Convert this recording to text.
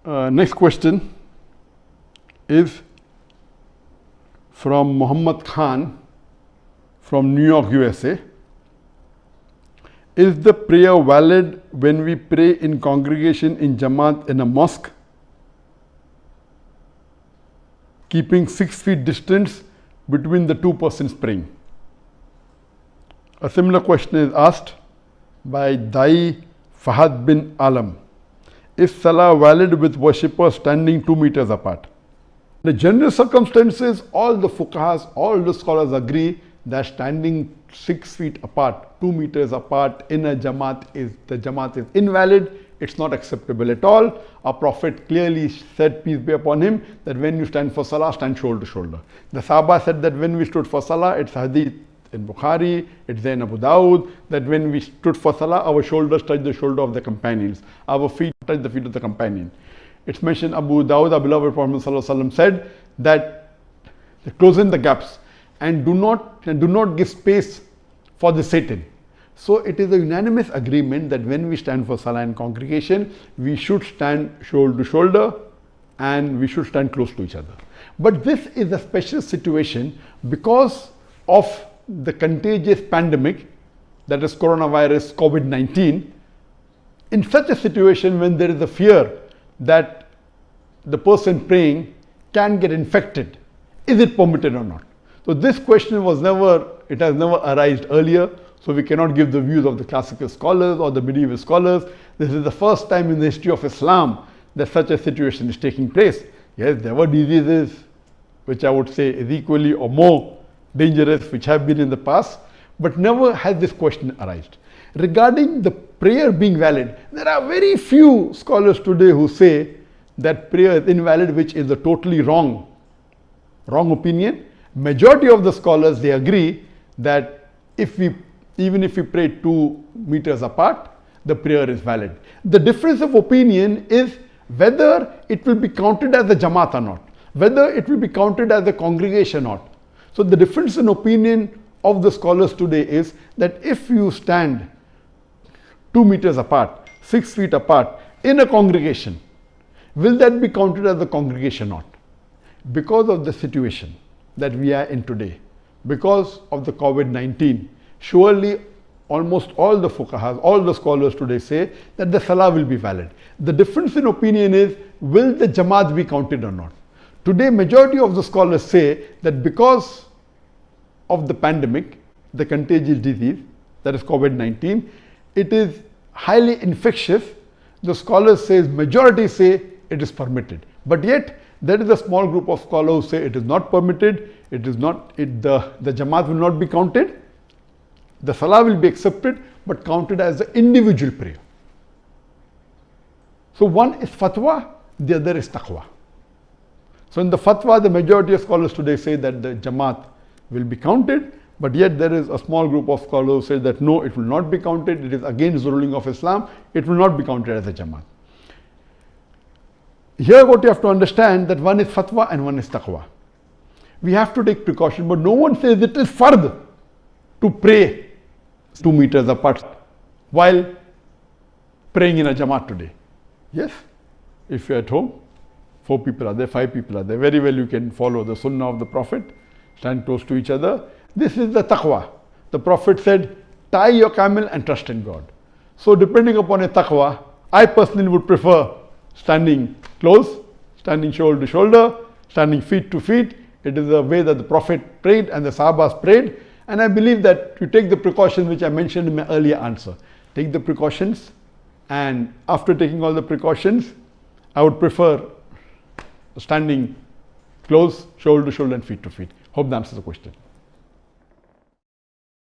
Next question is from Muhammad Khan from New York, USA. Is the prayer valid when we pray in congregation in Jamaat in a mosque, keeping 6 feet distance between the two persons praying? A similar question is asked by Dai Fahad bin Alam. Is Salah valid with worshippers standing 2 meters apart? In the general circumstances, all the fuqahas, all the scholars agree that standing 6 feet apart, 2 meters apart in a Jamaat is invalid. It's not acceptable at all. Our Prophet clearly said, peace be upon him, that when you stand for Salah, stand shoulder to shoulder. The Sahaba said that when we stood for Salah, it's hadith in Bukhari, it's there in Abu Dawud, that when we stood for Salah, our shoulders touched the shoulder of the companions. Our feet touched the feet of the companion. It's mentioned Abu Dawud, our beloved Prophet ﷺ said that close in the gaps and do not give space for the Satan. So it is a unanimous agreement that when we stand for Salah in congregation, we should stand shoulder to shoulder and we should stand close to each other. But this is a special situation because of the contagious pandemic, that is coronavirus, COVID-19. In such a situation, when there is a fear that the person praying can get infected, is it permitted or not? So this question has never arisen earlier, so we cannot give the views of the classical scholars or the medieval scholars. This is the first time in the history of Islam that such a situation is taking place. Yes, there were diseases which I would say is equally or more dangerous, which have been in the past, but never has this question arisen. Regarding the prayer being valid, there are very few scholars today who say that prayer is invalid, which is a totally wrong opinion. Majority of the scholars, they agree that even if we pray 2 meters apart, the prayer is valid. The difference of opinion is whether it will be counted as a Jamaat or not, whether it will be counted as a congregation or not. So the difference in opinion of the scholars today is that if you stand 2 meters apart, 6 feet apart in a congregation, will that be counted as a congregation or not? Because of the situation that we are in today, because of the COVID-19, surely almost all the fuqahas, all the scholars today say that the Salah will be valid. The difference in opinion is, will the Jamaat be counted or not? Today, majority of the scholars say that because of the pandemic, the contagious disease, that is COVID-19, it is highly infectious. The scholars say, majority say it is permitted. But yet, there is a small group of scholars who say it is not permitted, the Jamaat will not be counted, the Salah will be accepted, but counted as the individual prayer. So one is fatwa, the other is taqwa. So in the fatwa, the majority of scholars today say that the Jamaat will be counted, but yet there is a small group of scholars who say that no, it will not be counted, it is against the ruling of Islam, it will not be counted as a Jamaat. Here what you have to understand that one is fatwa and one is taqwa. We have to take precaution, but no one says it is fard to pray 2 meters apart while praying in a Jamaat today. Yes, if you are at home, 4 people are there, 5 people are there, very well you can follow the sunnah of the Prophet, stand close to each other. This is the taqwa. The Prophet said, tie your camel and trust in God. So depending upon a taqwa, I personally would prefer standing close, standing shoulder to shoulder, standing feet to feet. It is the way that the Prophet prayed and the Sahabas prayed. And I believe that you take the precautions which I mentioned in my earlier answer. Take the precautions, and after taking all the precautions, I would prefer standing close, shoulder to shoulder and feet to feet. Hope that answers the question.